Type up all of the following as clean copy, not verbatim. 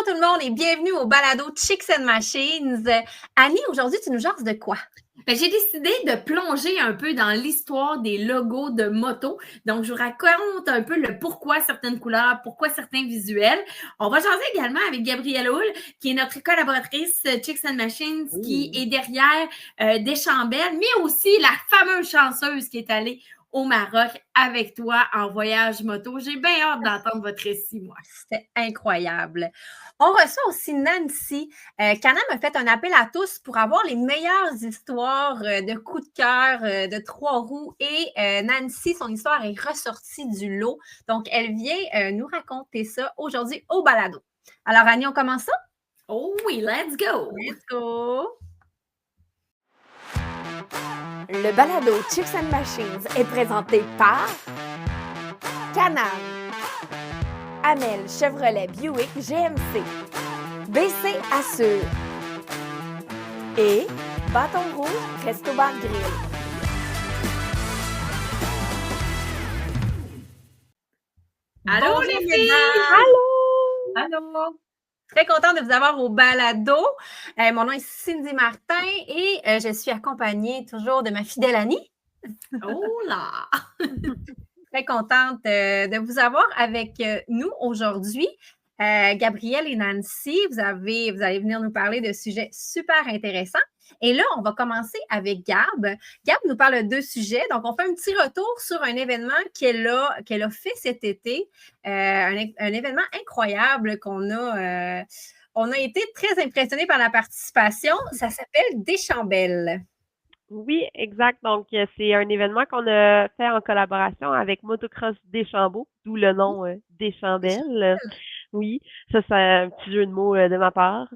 tout le monde et bienvenue au balado Chicks and Machines. Annie, aujourd'hui, tu nous jases de quoi? J'ai décidé de plonger un peu dans l'histoire des logos de moto. Donc, je vous raconte un peu le pourquoi certaines couleurs, pourquoi certains visuels. On va jaser également avec Gabrielle Hull, qui est notre collaboratrice Chicks and Machines, qui est derrière Deschambelles, mais aussi la fameuse chanceuse qui est allée au Maroc avec toi en voyage moto. J'ai bien hâte d'entendre votre récit, moi. C'était incroyable. On reçoit aussi Nancy. Canam a fait un appel à tous pour avoir les meilleures histoires de coups de cœur de trois roues et Nancy, son histoire est ressortie du lot. Donc, elle vient nous raconter ça aujourd'hui au balado. Alors, Annie, on commence ça? Oh oui, let's go! Let's go! Le balado Chicks and Machines est présenté par Canam, Amel Chevrolet Buick GMC, BC Assure et Bâton Rouge Resto Bar Grill. Allô les filles! Allô! Très contente de vous avoir au balado. Mon nom est Cindy Martin et je suis accompagnée toujours de ma fidèle Annie. Oh là! Très contente de vous avoir avec nous aujourd'hui. Gabrielle et Nancy, vous allez venir nous parler de sujets super intéressants. Et là, on va commencer avec Gab. Gab nous parle de deux sujets. Donc, on fait un petit retour sur un événement qu'elle a fait cet été. Un événement incroyable qu'on a. On a été très impressionnés par la participation. Ça s'appelle Deschambelles. Oui, exact. Donc, c'est un événement qu'on a fait en collaboration avec Motocross Deschambault, d'où le nom Deschambelles. Oui, ça, c'est un petit jeu de mots de ma part.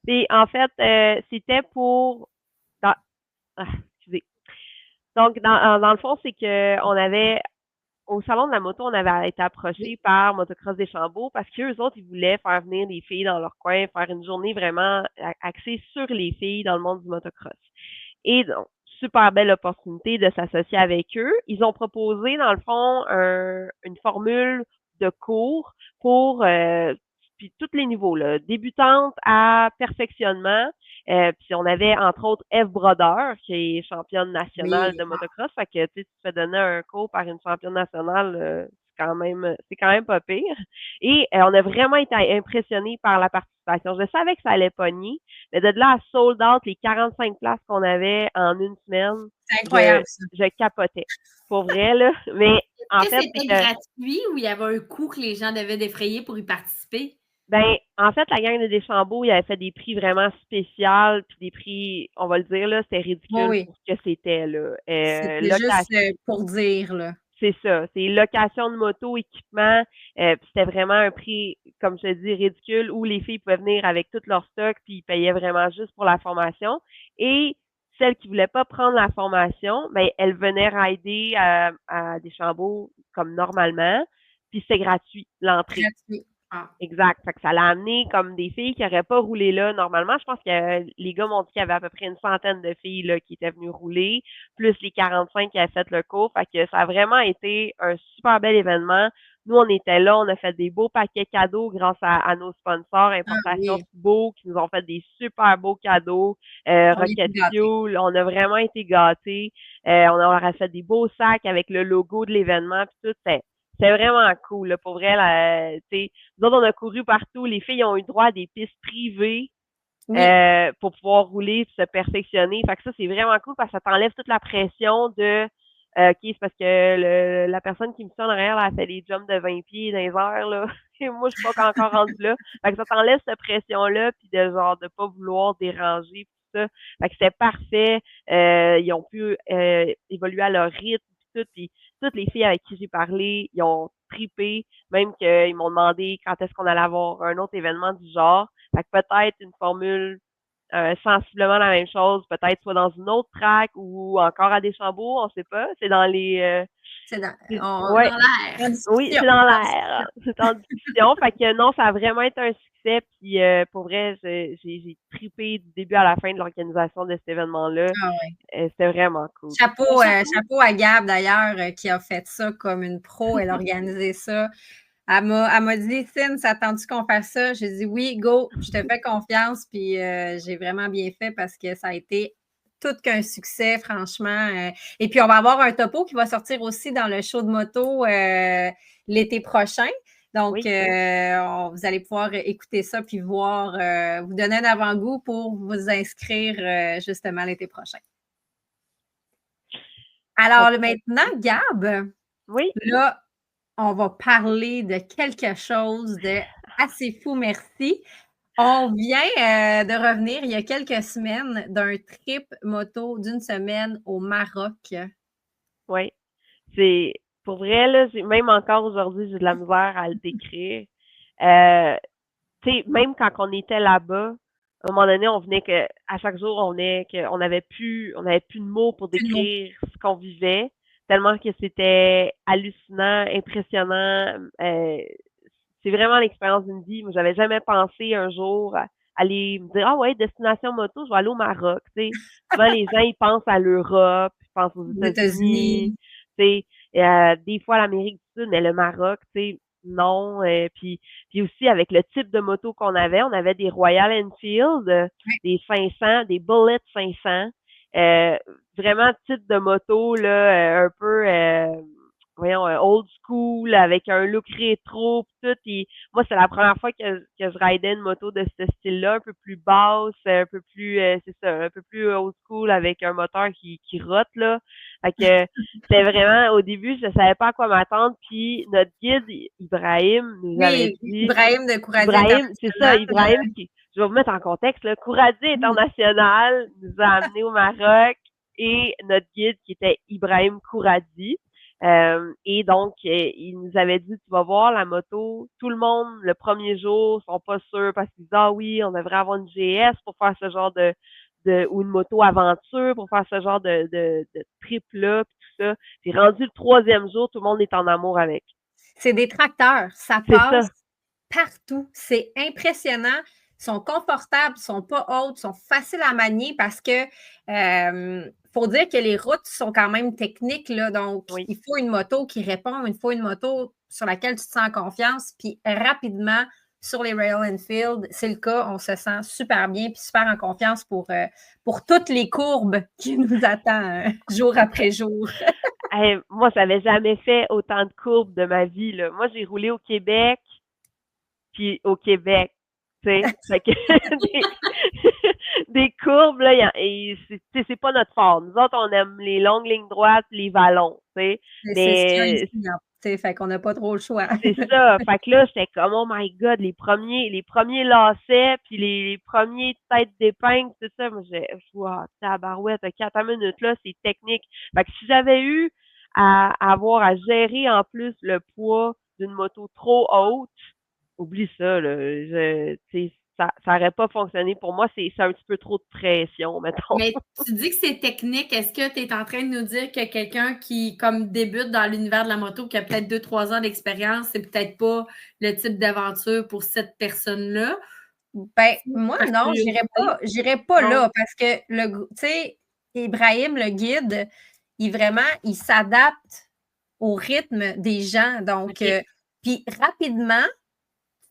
Et en fait, c'était pour... excusez. Donc, dans le fond, c'est que on avait... Au salon de la moto, on avait été approché par Motocross Deschambault parce qu'eux autres, ils voulaient faire venir les filles dans leur coin, faire une journée vraiment axée sur les filles dans le monde du motocross. Et donc, super belle opportunité de s'associer avec eux. Ils ont proposé, dans le fond, une formule de cours pour puis tous les niveaux, là, débutante à perfectionnement. Puis on avait entre autres Eve Brodeur, qui est championne nationale de motocross. Fait que tu te fais donner un cours par une championne nationale, c'est quand même pas pire. Et on a vraiment été impressionnés par la participation. Je savais que ça allait pogner, mais de là à sold out les 45 places qu'on avait en une semaine, c'est incroyable, je capotais. Pour vrai, là. Mais en fait, c'était gratuit ou il y avait un coût que les gens devaient défrayer pour y participer? Ben, en fait, la gang de Deschambault, il avait fait des prix vraiment spéciaux, puis des prix, on va le dire, là, c'était ridicule pour ce que c'était, là. C'était juste pour dire, là. C'est ça. C'est location de moto, équipement, puis c'était vraiment un prix, comme je te dis, ridicule, où les filles pouvaient venir avec tout leur stock, puis ils payaient vraiment juste pour la formation. Et celles qui voulaient pas prendre la formation, ben, elles venaient rider à Deschambault comme normalement, puis c'est gratuit, l'entrée. Gratuit. Exact. Fait que ça l'a amené comme des filles qui n'auraient pas roulé là normalement. Je pense que les gars m'ont dit qu'il y avait à peu près une centaine de filles là, qui étaient venues rouler, plus les 45 qui avaient fait le cours. Fait que ça a vraiment été un super bel événement. Nous, on était là, on a fait des beaux paquets cadeaux grâce à nos sponsors, Importation Thibault, qui nous ont fait des super beaux cadeaux. Rocket Fuel, on a vraiment été gâtés. On leur a fait des beaux sacs avec le logo de l'événement, puis tout. C'est vraiment cool, là, pour vrai. Là, nous autres, on a couru partout. Les filles ont eu droit à des pistes privées pour pouvoir rouler et se perfectionner. Fait que ça, c'est vraiment cool parce que ça t'enlève toute la pression de OK, c'est parce que la personne qui me suit en arrière, là, elle fait des jumps de 20 pieds dans les airs, là. Et moi, je suis pas encore rendue là. Fait que ça t'enlève cette pression-là, puis de genre de pas vouloir déranger, tout ça. Fait que c'est parfait. Ils ont pu évoluer à leur rythme, puis toutes les filles avec qui j'ai parlé, ils ont trippé, même qu'ils m'ont demandé quand est-ce qu'on allait avoir un autre événement du genre. Fait que peut-être une formule sensiblement la même chose, peut-être soit dans une autre track ou encore à Deschambault, on sait pas. C'est dans les... c'est dans l'air. Oui, c'est dans l'air. C'est en discussion. Fait que non, ça a vraiment été un succès. Puis pour vrai, j'ai trippé du début à la fin de l'organisation de cet événement-là. C'était vraiment cool. Chapeau à Gab, d'ailleurs, qui a fait ça comme une pro. Elle a organisé ça Elle m'a dit, Cine, ça attend-tu qu'on fasse ça? J'ai dit oui, go, je te fais confiance. Puis j'ai vraiment bien fait parce que ça a été tout qu'un succès, franchement. Et puis, on va avoir un topo qui va sortir aussi dans le show de moto l'été prochain. Donc, Oui. vous allez pouvoir écouter ça puis voir, vous donner un avant-goût pour vous inscrire justement l'été prochain. Alors, maintenant, Gab, Oui. là, on va parler de quelque chose de assez fou, merci. On vient de revenir il y a quelques semaines d'un trip moto d'une semaine au Maroc. Oui. C'est pour vrai, là, même encore aujourd'hui, j'ai de la misère à le décrire. Tu sais, même quand on était là-bas, à un moment donné, on venait que à chaque jour, on n'avait plus de mots pour Plus de mots. décrire ce qu'on vivait, tellement que c'était hallucinant, impressionnant. C'est vraiment l'expérience d'une vie. Moi, j'avais jamais pensé un jour aller me dire, ah ouais, destination moto, je vais aller au Maroc. Tu sais, souvent les gens ils pensent à l'Europe, ils pensent aux Aux États-Unis, États-Unis. tu sais, des fois l'Amérique du Sud, mais le Maroc, tu sais, non. Puis aussi avec le type de moto qu'on avait, on avait des Royal Enfield, des 500, des Bullet 500, vraiment type de moto là, un peu voyons, old school, avec un look rétro, pis tout. Et moi, c'est la première fois que je ridais une moto de ce style-là, un peu plus basse, un peu plus, c'est ça, un peu plus old school, avec un moteur qui rote, là. Fait que c'était vraiment, au début, je savais pas à quoi m'attendre. Puis notre guide, Ibrahim, nous avait Oui, dit, Ibrahim de Couradier Ibrahim, c'est ça, International. Ibrahim, je vais vous mettre en contexte, là, Couradier International nous a amenés au Maroc et notre guide qui était Ibrahim Couradi. Et donc, il nous avait dit, tu vas voir la moto, tout le monde, le premier jour, sont pas sûrs parce qu'ils disent, ah oui, on devrait avoir une GS pour faire ce genre ou une moto aventure pour faire ce genre de trip-là, puis tout ça. Puis rendu le troisième jour, tout le monde est en amour avec. C'est des tracteurs, ça C'est passe ça. partout. C'est impressionnant. Ils sont confortables, ils sont pas hautes, ils sont faciles à manier parce que faut dire que les routes sont quand même techniques, là, donc Oui. il faut une moto qui répond, il faut une moto sur laquelle tu te sens en confiance, puis rapidement, sur les Royal Enfield, c'est le cas, on se sent super bien puis super en confiance pour toutes les courbes qui nous attendent jour après jour. Hey, moi, ça n'avait jamais fait autant de courbes de ma vie, là. Moi, j'ai roulé au Québec, puis au Québec, tu sais. Fait que des courbes, là, et c'est pas notre fort. Nous autres, on aime les longues lignes droites, les vallons, tu sais. C'est ce qu'il y a Mais ici, hein, fait qu'on n'a pas trop le choix. c'est ça. Fait que là, j'étais comme, oh my God, les premiers lacets, puis les premiers têtes d'épingle, c'est ça. Moi, wow, tabarouette, OK, attends une minute, là, c'est technique. Fait que si j'avais eu à avoir à gérer en plus le poids d'une moto trop haute, oublie ça, là. Ça aurait pas fonctionné pour moi. C'est un petit peu trop de pression, mettons. Mais tu dis que c'est technique. Est-ce que tu es en train de nous dire que quelqu'un qui, comme, débute dans l'univers de la moto, qui a peut-être 2-3 ans d'expérience, c'est peut-être pas le type d'aventure pour cette personne-là? Ben, moi, non, j'irais pas Non. là parce que, tu sais, Ibrahim, le guide, il s'adapte au rythme des gens. Donc, OK. puis rapidement,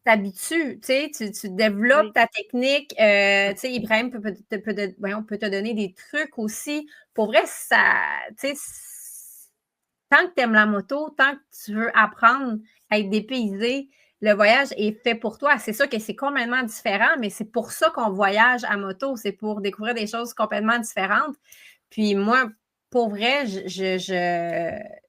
tu t'habitues, tu sais, tu développes Oui. ta technique. Tu sais, Ibrahim peut te donner des trucs aussi. Pour vrai, ça, tu sais, tant que tu aimes la moto, tant que tu veux apprendre à être dépaysé, le voyage est fait pour toi. C'est sûr que c'est complètement différent, mais c'est pour ça qu'on voyage à moto. C'est pour découvrir des choses complètement différentes. Puis moi, pour vrai,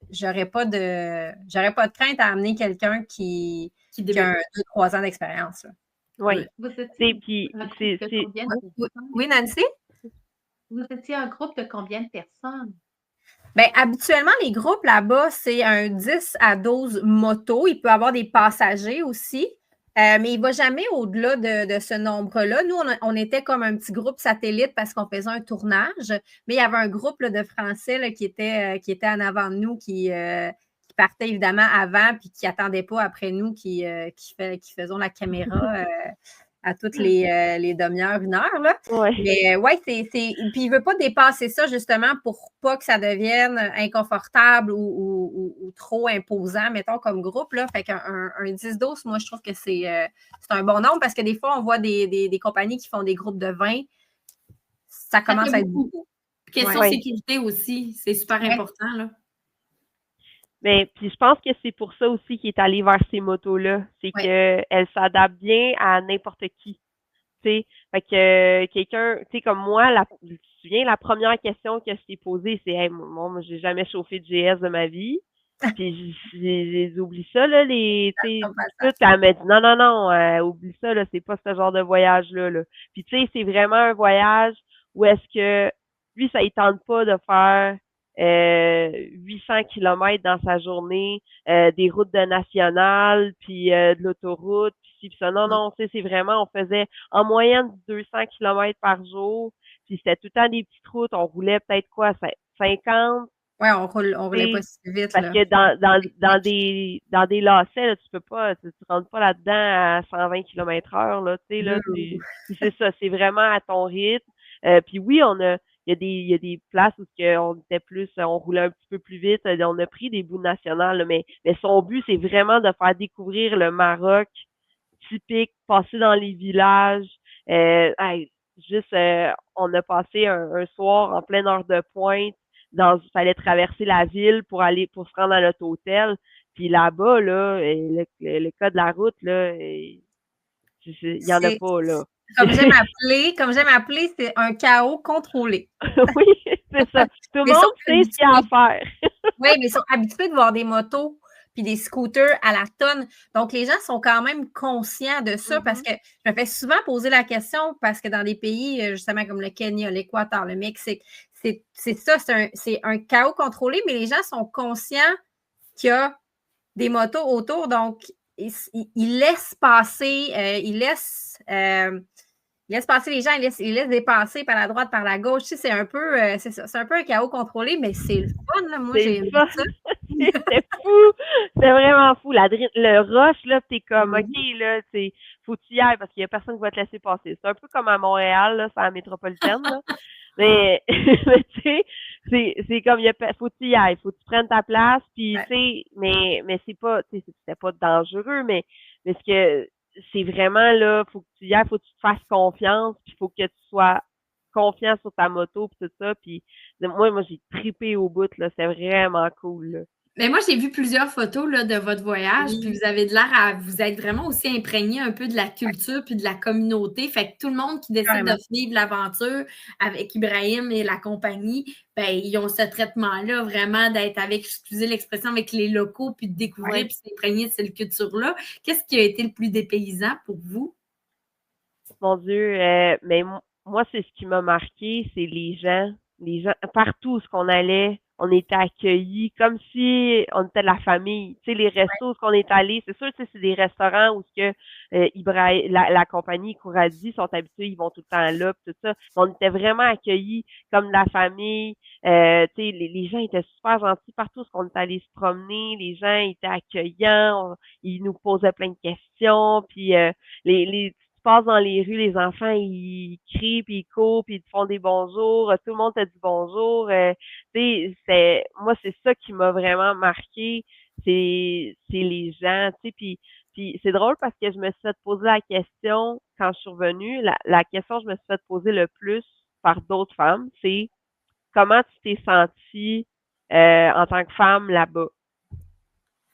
j'aurais pas de crainte à amener quelqu'un qui a 2-3 ans d'expérience. Oui. Vous C'est étiez puis un groupe c'est de c'est combien de personnes? Oui, Nancy? Vous étiez un groupe de combien de personnes? Bien, habituellement, les groupes là-bas, c'est un 10 à 12 motos. Il peut y avoir des passagers aussi, mais il ne va jamais au-delà de ce nombre-là. Nous, on était comme un petit groupe satellite parce qu'on faisait un tournage, mais il y avait un groupe là, de Français là, qui était en avant de nous, qui partait évidemment avant puis qui n'attendait pas après nous, qui faisons la caméra. à toutes les demi-heures, 1 heure, là. Ouais. Mais ouais, puis il ne veut pas dépasser ça justement pour pas que ça devienne inconfortable ou trop imposant, mettons, comme groupe, là. Fait qu'un 10-12, moi, je trouve que c'est un bon nombre parce que des fois, on voit des compagnies qui font des groupes de 20. Ça commence à être beaucoup. Question Ouais. sécurité aussi, c'est super important, là. Mais puis je pense que c'est pour ça aussi qu'il est allé vers ces motos-là. C'est qu'elles s'adaptent bien à n'importe qui. T'sais. Fait que quelqu'un, tu sais, comme moi, tu te souviens, la première question que je t'ai posée, c'est hey, moi, j'ai jamais chauffé de GS de ma vie. Puis j'ai oublié ça, là, tout, elle m'a dit non, oublie ça, là, c'est pas ce genre de voyage-là. Là. Puis tu sais, c'est vraiment un voyage où est-ce que lui, ça ne tente pas de faire 800 kilomètres dans sa journée, des routes de nationales, puis de l'autoroute, puis ça. Non, tu sais, c'est vraiment, on faisait en moyenne 200 kilomètres par jour, puis c'était tout le temps des petites routes, on roulait peut-être quoi, 50. Oui, on roulait pas si vite. Parce que dans des lacets, là, tu peux pas, tu rentres pas là-dedans à 120 km/h, là, tu sais, là, puis c'est ça, c'est vraiment à ton rythme. Puis oui, il y a des places où on était plus, on roulait un petit peu plus vite, on a pris des bouts nationales, là, mais son but, c'est vraiment de faire découvrir le Maroc typique, passer dans les villages, on a passé un soir en pleine heure de pointe, il fallait traverser la ville pour se rendre à notre hôtel. Puis là-bas, là, le cas de la route, là, il y en a pas, là. Comme j'aime appeler, c'est un chaos contrôlé. Oui, c'est ça. Tout le monde sait ce qu'il y a à faire. Oui, mais ils sont habitués de voir des motos puis des scooters à la tonne. Donc, les gens sont quand même conscients de ça parce que je me fais souvent poser la question parce que dans des pays, justement, comme le Kenya, l'Équateur, le Mexique, c'est ça, c'est un chaos contrôlé, mais les gens sont conscients qu'il y a des motos autour. Donc, ils laissent passer, ils laissent passer les gens, ils laissent dépasser par la droite, par la gauche. Tu sais, c'est un peu, c'est ça, c'est un peu un chaos contrôlé, mais c'est le fun, là. Moi, j'ai aimé ça. C'était fou! C'était vraiment fou. Le rush, là, t'es comme, OK, là, faut que tu y ailles parce qu'il y a personne qui va te laisser passer. C'est un peu comme à Montréal, là, c'est à la métropolitaine, là. Mais tu sais, c'est comme, faut que tu y ailles, faut que tu prennes ta place, puis tu sais, mais c'est pas, tu sais, c'était pas dangereux, mais ce que c'est vraiment là, faut que tu y ailles, faut que tu te fasses confiance, puis faut que tu sois confiant sur ta moto, puis tout ça, puis moi j'ai trippé au bout, là, c'est vraiment cool, là. Mais moi, j'ai vu plusieurs photos là, de votre voyage, puis vous avez de l'air à vous être vraiment aussi imprégné un peu de la culture puis de la communauté. Fait que tout le monde qui décide de vivre l'aventure avec Ibrahim et la compagnie, ben ils ont ce traitement-là vraiment d'être avec, excusez l'expression, avec les locaux puis de découvrir puis s'imprégner de cette culture-là. Qu'est-ce qui a été le plus dépaysant pour vous? Mon Dieu, mais moi, c'est ce qui m'a marqué, c'est les gens, partout où on allait, on était accueillis comme si on était de la famille. Tu sais, les restos où on est allé, c'est sûr, tu sais, c'est des restaurants où Ibrahim, la compagnie Couradi sont habitués, ils vont tout le temps là, pis tout ça. On était vraiment accueillis comme de la famille. Tu sais, les gens étaient super gentils partout où on est allé se promener. Les gens étaient accueillants, ils nous posaient plein de questions, puis tu passes dans les rues, les enfants, ils crient, puis ils courent, puis ils te font des bonjours. Tout le monde te dit bonjour. Moi, c'est ça qui m'a vraiment marqué, c'est les gens, tu sais, puis c'est drôle parce que je me suis fait poser la question quand je suis revenue. La question que je me suis fait poser le plus par d'autres femmes, c'est comment tu t'es sentie en tant que femme là-bas?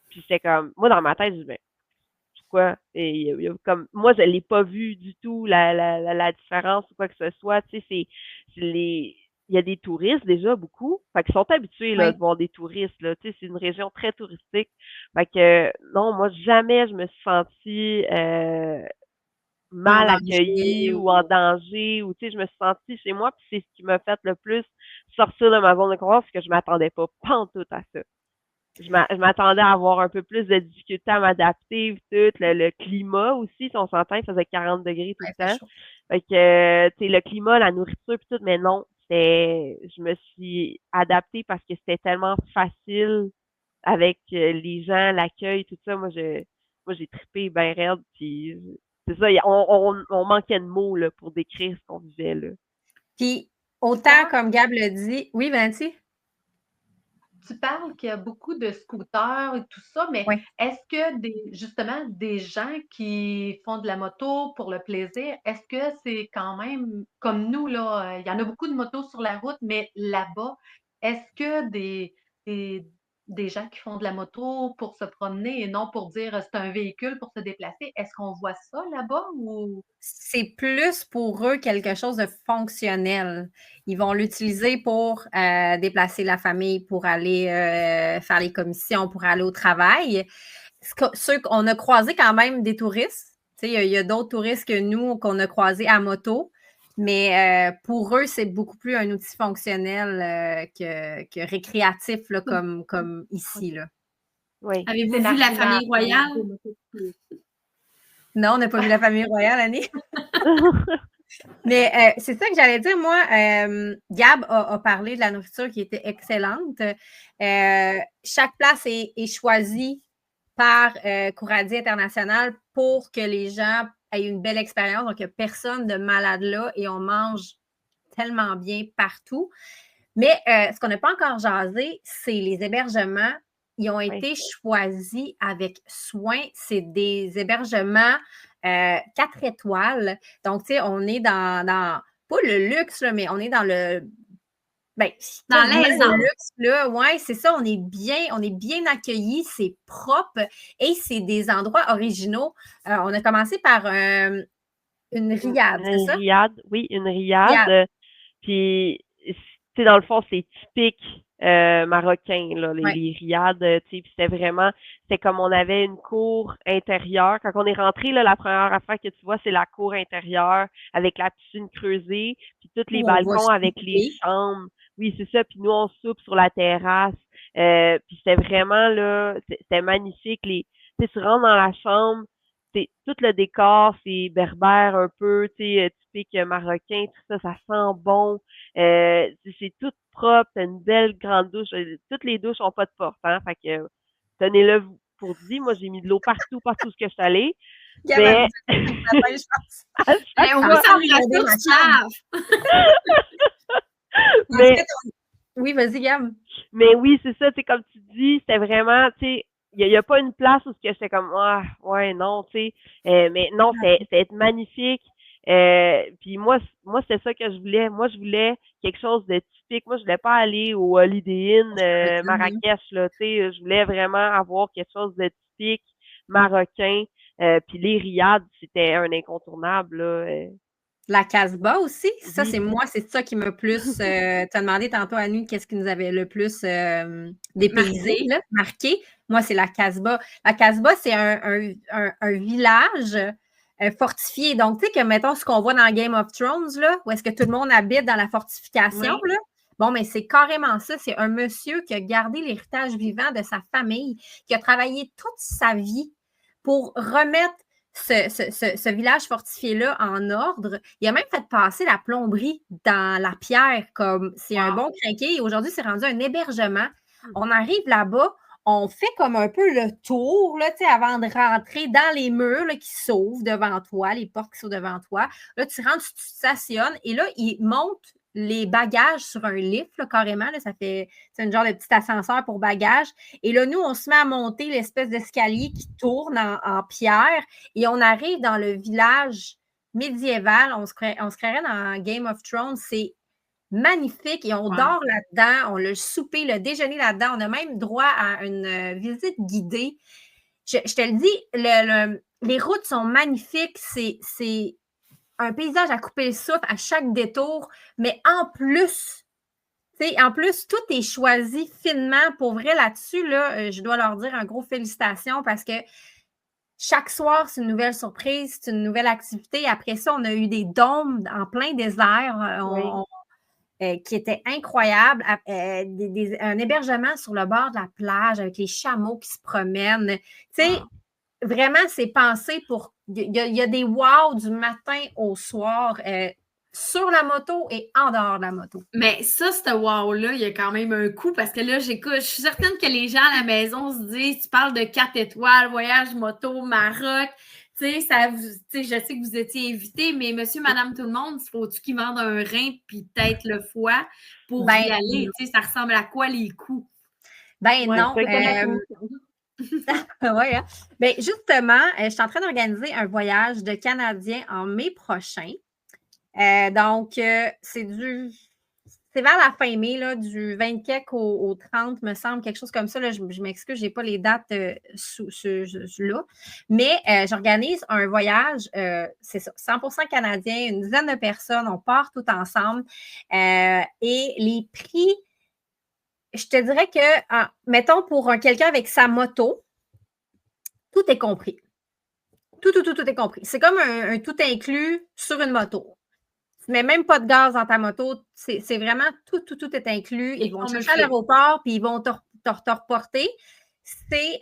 Puis c'est comme, moi, dans ma tête, je dis, ben, quoi. Et comme moi, je l'ai pas vu du tout la différence ou quoi que ce soit. Tu sais, il y a des touristes déjà beaucoup. Fait qu'ils sont habitués là, de voir des touristes. Là. Tu sais, c'est une région très touristique. Fait que non, moi, jamais je me suis sentie mal accueillie ou en danger. Ou tu sais, je me suis sentie chez moi, puis c'est ce qui m'a fait le plus sortir de ma zone de confort parce que je m'attendais pas pantoute à ça. Je m'attendais à avoir un peu plus de difficulté à m'adapter, tout. Le climat aussi, si on s'entend, il faisait 40 degrés tout le temps. Fait que, tu sais, le climat, la nourriture, puis tout, mais non, je me suis adaptée parce que c'était tellement facile avec les gens, l'accueil, tout ça. Moi, j'ai trippé bien raide, puis c'est ça, on manquait de mots là, pour décrire ce qu'on vivait là. Puis, autant comme Gab le dit. Oui, Vanity? Tu parles qu'il y a beaucoup de scooters et tout ça, mais Oui. est-ce que justement des gens qui font de la moto pour le plaisir, est-ce que c'est quand même comme nous, là, il y en a beaucoup de motos sur la route, mais là-bas, est-ce que des gens qui font de la moto pour se promener et non pour dire c'est un véhicule pour se déplacer, est-ce qu'on voit ça là-bas ou C'est plus pour eux quelque chose de fonctionnel. Ils vont l'utiliser pour déplacer la famille, pour aller faire les commissions, pour aller au travail. Ceux qu'on a croisé quand même des touristes. Il y a d'autres touristes que nous qu'on a croisés à moto. Mais pour eux, c'est beaucoup plus un outil fonctionnel que récréatif là, comme ici. Là. Oui. Avez-vous vu la famille royale? Non, on n'a pas vu la famille royale, Annie. Mais c'est ça que j'allais dire. Moi, Gab a parlé de la nourriture qui était excellente. Chaque place est choisie par Couradier International pour que les gens aient une belle expérience. Donc, il n'y a personne de malade là et on mange tellement bien partout. Mais ce qu'on n'a pas encore jasé, c'est les hébergements. Ils ont été choisis avec soin. C'est des hébergements 4 étoiles. Donc, tu sais, on est dans pas le luxe, là, mais on est dans le dans l'aisance. Luxe, là, ouais, c'est ça, on est bien accueillis, c'est propre et c'est des endroits originaux. On a commencé par une riad, c'est ça? Oui, une riad. Puis, tu sais, dans le fond, c'est typique marocain, là, les riads, tu sais, puis c'était comme on avait une cour intérieure. Quand on est rentré, là, la première affaire que tu vois, c'est la cour intérieure avec la piscine creusée, puis tous les balcons avec les chambres. Oui, c'est ça. Puis nous, on soupe sur la terrasse. Puis c'était vraiment, là, c'était magnifique. Tu sais, tu rentres dans la chambre, tout le décor, c'est berbère un peu, tu sais, typique marocain, tout ça sent bon. C'est tout propre, t'as une belle grande douche. Toutes les douches ont pas de porte, hein. Fait que tenez-le pour dit. Moi, j'ai mis de l'eau partout où je suis allée. Mais on va s'en mais oui, vas-y, Gab. Mais oui, c'est ça, tu sais, comme tu dis, c'était vraiment, tu sais, il y a pas une place où j'étais comme ouais, non, tu sais. Mais non, c'était magnifique. Puis moi c'était ça que je voulais. Moi, je voulais quelque chose de typique. Moi, je voulais pas aller au Holiday Inn Marrakech, là, tu sais. Je voulais vraiment avoir quelque chose de typique marocain. Puis les riads, c'était un incontournable, là. La Casbah aussi, ça, c'est moi, c'est ça qui m'a plus... tu as demandé tantôt à nous qu'est-ce qui nous avait le plus dépaysé, marqué. Moi, c'est la Casbah. La Casbah, c'est un village fortifié. Donc, tu sais que, mettons, ce qu'on voit dans Game of Thrones, là, où est-ce que tout le monde habite dans la fortification, là. Bon, mais c'est carrément ça. C'est un monsieur qui a gardé l'héritage vivant de sa famille, qui a travaillé toute sa vie pour remettre ce village fortifié-là en ordre. Il a même fait passer la plomberie dans la pierre, comme c'est un bon crinqué. Et aujourd'hui, c'est rendu un hébergement. On arrive là-bas, on fait comme un peu le tour, là, avant de rentrer dans les murs là, qui s'ouvrent devant toi, les portes qui sont devant toi. Là, tu rentres, tu stationnes et là, il monte les bagages sur un lift, là, carrément. Là, c'est un genre de petit ascenseur pour bagages. Et là, nous, on se met à monter l'espèce d'escalier qui tourne en pierre et on arrive dans le village médiéval. On se créerait dans Game of Thrones. C'est magnifique et on dort là-dedans. On a le souper, le déjeuner là-dedans. On a même droit à une visite guidée. Je te le dis, les routes sont magnifiques. C'est un paysage à couper le souffle à chaque détour, mais en plus, tout est choisi finement. Pour vrai, là-dessus, là, je dois leur dire un gros félicitations parce que chaque soir, c'est une nouvelle surprise, c'est une nouvelle activité. Après ça, on a eu des dômes en plein désert qui étaient incroyables. Un hébergement sur le bord de la plage avec les chameaux qui se promènent. Tu sais, vraiment, c'est pensé pour... Il y a des wow du matin au soir sur la moto et en dehors de la moto. Mais ça, ce wow-là, il y a quand même un coup parce que là, je suis certaine que les gens à la maison se disent, tu parles de 4 étoiles, voyage moto, Maroc. Tu Tu sais, je sais que vous étiez invités, mais monsieur, madame, tout le monde, faut-tu qu'ils vendent un rein puis peut-être le foie pour Ben, y aller? Tu sais, ça ressemble à quoi les coûts? ben Ouais, non. C'est comme la commission. Ouais, hein. Ben, justement, je suis en train d'organiser un voyage de Canadiens en mai prochain. Donc, c'est vers la fin mai, là, du 24 au 30, me semble, quelque chose comme ça. Là, je m'excuse, je n'ai pas les dates là. Mais j'organise un voyage, c'est ça, 100% canadien, une dizaine de personnes, on part tout ensemble. Et les prix, je te dirais que, mettons, pour quelqu'un avec sa moto, tout est compris. Tout est compris. C'est comme un tout inclus sur une moto. Tu ne mets même pas de gaz dans ta moto. C'est vraiment tout est inclus. Ils vont te chercher à l'aéroport, puis ils vont te reporter.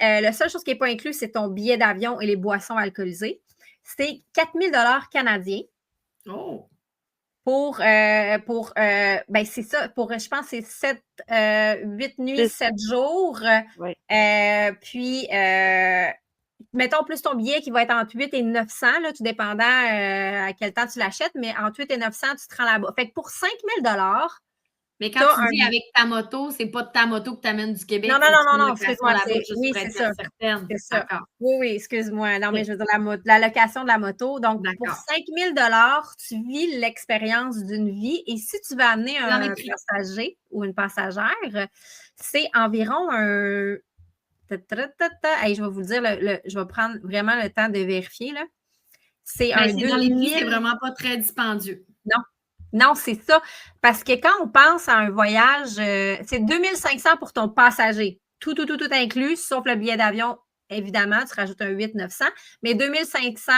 La seule chose qui n'est pas inclus, c'est ton billet d'avion et les boissons alcoolisées. C'est 4 000 canadiens. Oh! Ben c'est ça, je pense que c'est 8 nuits, 7 jours. Ouais. Puis, mettons plus ton billet qui va être entre 8 et 900, là, tout dépendant à quel temps tu l'achètes, mais entre 8 et 900, tu te rends là-bas. Fait que pour 5 000 mais quand tu dis avec ta moto, c'est pas ta moto que tu amènes du Québec. Non, excuse-moi. Oui, c'est ça. C'est ça. Oui, excuse-moi. Non, mais je veux dire la location de la moto. Donc, pour 5 000 tu vis l'expérience d'une vie. Et si tu veux amener un passager ou une passagère, c'est environ un... Hey, je vais vous le dire, je vais prendre vraiment le temps de vérifier. Là. C'est un 2000... Dans les prix, c'est vraiment pas très dispendieux. Non, c'est ça. Parce que quand on pense à un voyage, c'est 2500 pour ton passager. Tout inclus, sauf le billet d'avion, évidemment, tu rajoutes un 800-900, mais 2500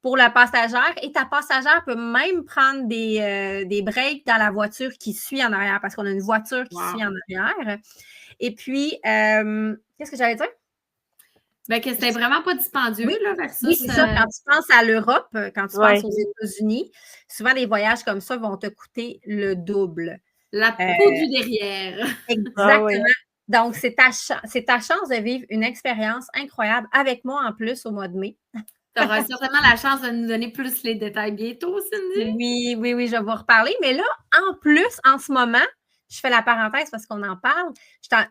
pour la passagère. Et ta passagère peut même prendre des breaks dans la voiture qui suit en arrière, parce qu'on a une voiture qui suit en arrière. Et puis, qu'est-ce que j'allais dire? Ben, que c'était vraiment pas dispendieux, là, versus... Oui, c'est ça. Quand tu penses à l'Europe, quand tu penses aux États-Unis, souvent, les voyages comme ça vont te coûter le double. La peau du derrière. Exactement. Donc, c'est ta chance de vivre une expérience incroyable avec moi en plus au mois de mai. Tu auras certainement la chance de nous donner plus les détails bientôt, Cindy. Oui, je vais vous reparler. Mais là, en plus, en ce moment, je fais la parenthèse parce qu'on en parle.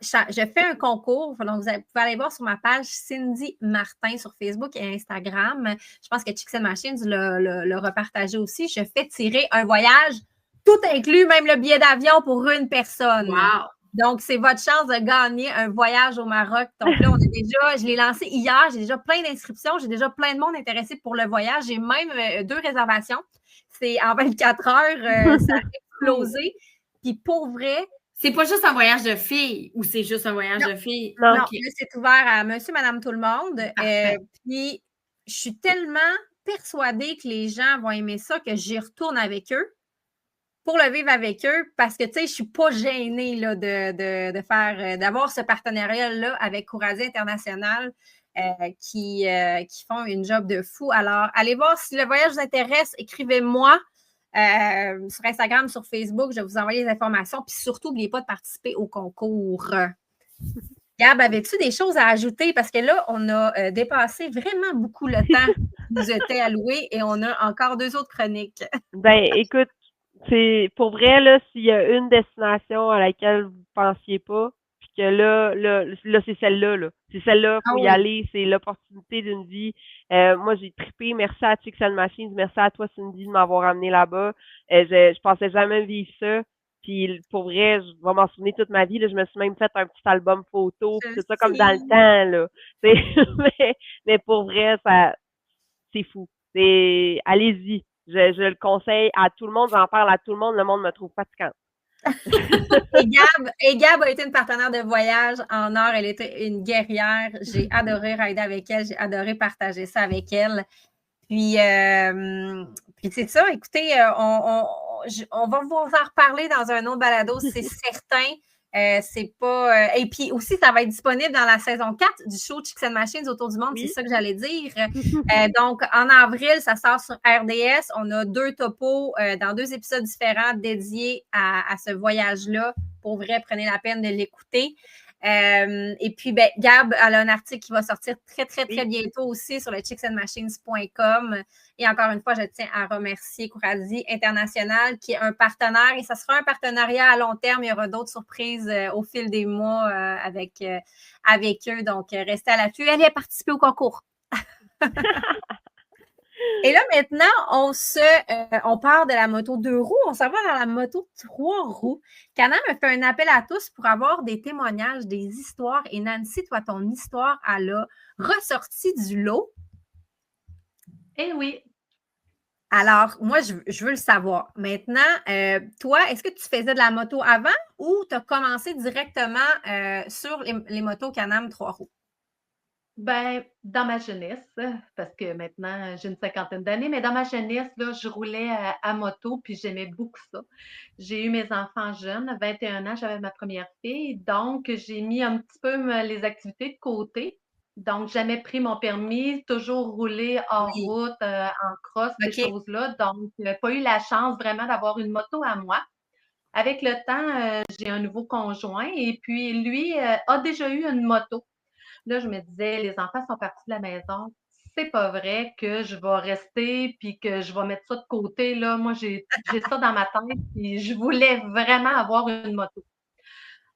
Je fais un concours. Donc, vous pouvez aller voir sur ma page Cindy Martin sur Facebook et Instagram. Je pense que Chicks and Machines l'a repartagé aussi. Je fais tirer un voyage, tout inclus, même le billet d'avion pour une personne. Wow! Donc, c'est votre chance de gagner un voyage au Maroc. Donc là, je l'ai lancé hier. J'ai déjà plein d'inscriptions. J'ai déjà plein de monde intéressé pour le voyage. J'ai même 2 réservations. C'est en 24 heures. Ça a explosé. Puis pour vrai... C'est pas juste un voyage de filles ou c'est juste un voyage de filles? Non, là, c'est ouvert à monsieur, madame, tout le monde. Puis, je suis tellement persuadée que les gens vont aimer ça que j'y retourne avec eux pour le vivre avec eux parce que, tu sais, je suis pas gênée là, d'avoir ce partenariat-là avec Courasier International qui font une job de fou. Alors, allez voir si le voyage vous intéresse, écrivez-moi. Sur Instagram, sur Facebook, je vais vous envoyer les informations. Puis surtout, n'oubliez pas de participer au concours. Gab, avais-tu des choses à ajouter? Parce que là, on a dépassé vraiment beaucoup le temps qui nous était alloué et on a encore 2 autres chroniques. Ben, écoute, c'est pour vrai, là, s'il y a une destination à laquelle vous ne pensiez pas, puis que là, c'est celle-là, là. C'est celle-là, il faut y aller, c'est l'opportunité d'une vie. Moi, j'ai trippé. Merci à Chicks and Machines. Merci à toi, Cindy, de m'avoir amené là-bas. Je pensais jamais vivre ça. Puis, pour vrai, je vais m'en souvenir toute ma vie. Là, je me suis même fait un petit album photo. Puis c'est ça comme dans le temps, là. mais pour vrai, c'est fou. Allez-y. Je le conseille à tout le monde. J'en parle à tout le monde. Le monde me trouve fatigante. Et Gab a été une partenaire de voyage en or. Elle était une guerrière. J'ai adoré rider avec elle. J'ai adoré partager ça avec elle. Puis c'est ça. Écoutez, on va vous en reparler dans un autre balado, c'est certain. C'est pas. Et puis aussi, ça va être disponible dans la saison 4 du show Chicks and Machines autour du monde, c'est ça que j'allais dire. Donc, en avril, ça sort sur RDS. On a 2 topos dans 2 épisodes différents dédiés à ce voyage-là. Pour vrai, prenez la peine de l'écouter. Et puis, ben, Gab, elle a un article qui va sortir très, très, très Oui. bientôt aussi sur le chicksandmachines.com. Et encore une fois, je tiens à remercier Couradi International, qui est un partenaire, et ça sera un partenariat à long terme. Il y aura d'autres surprises au fil des mois avec eux. Donc, restez à l'affût. Allez participer au concours. Et là, maintenant, on part de la moto 2 roues, on s'en va dans la moto 3 roues. Can-Am a fait un appel à tous pour avoir des témoignages, des histoires. Et Nancy, toi, ton histoire, elle a ressorti du lot. Eh oui. Alors, moi, je veux le savoir. Maintenant, toi, est-ce que tu faisais de la moto avant ou tu as commencé directement sur les motos Can-Am 3 roues? Ben, dans ma jeunesse, parce que maintenant j'ai une cinquantaine d'années, mais dans ma jeunesse, là, je roulais à moto, puis j'aimais beaucoup ça. J'ai eu mes enfants jeunes, à 21 ans, j'avais ma première fille, donc j'ai mis un petit peu les activités de côté. Donc, jamais pris mon permis, toujours roulé hors Oui. route, en cross, ces OK. choses-là. Donc, pas eu la chance vraiment d'avoir une moto à moi. Avec le temps, j'ai un nouveau conjoint et puis lui a déjà eu une moto. Là, je me disais, les enfants sont partis de la maison. C'est pas vrai que je vais rester puis que je vais mettre ça de côté. Là. Moi, j'ai ça dans ma tête et je voulais vraiment avoir une moto.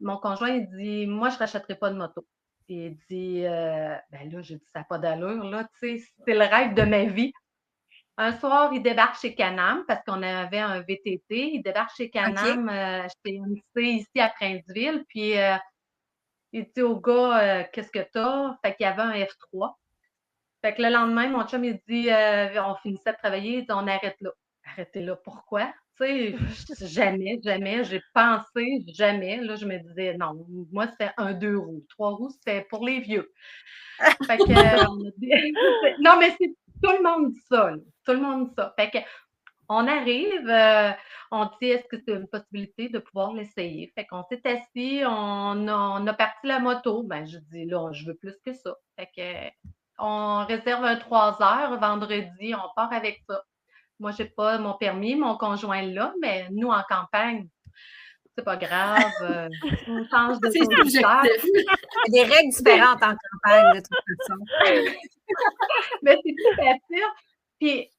Mon conjoint, il dit, moi, je ne rachèterai pas de moto. Il dit, ben là, j'ai dit, ça n'a pas d'allure, là, tu sais, c'est le rêve de ma vie. Un soir, il débarque chez Can-Am parce qu'on avait un VTT. Il débarque chez OK. Can-Am, chez MC ici à Princeville. Puis, il dit au gars, qu'est-ce que t'as? Fait qu'il y avait un F3. Fait que le lendemain, mon chum, il dit, on finissait de travailler, il dit, on arrête là. Arrêtez là, pourquoi? Tu sais, jamais, jamais, j'ai pensé, jamais. Là, je me disais, non, moi, c'était un 2 roues. 3 roues, c'était pour les vieux. Fait que, on a dit, non, mais c'est, tout le monde dit ça, là. Tout le monde dit ça. Fait que, on arrive, on dit est-ce que c'est une possibilité de pouvoir l'essayer? Fait qu'on s'est assis, on a parti la moto. Ben, je dis là, je veux plus que ça. Fait que on réserve un 3 heures vendredi, on part avec ça. Moi, j'ai pas mon permis, mon conjoint là, mais nous en campagne, c'est pas grave. On change de C'est conducteur. subjectif. Il y a des règles différentes en campagne, de toute façon. Mais c'est plus facile. Puis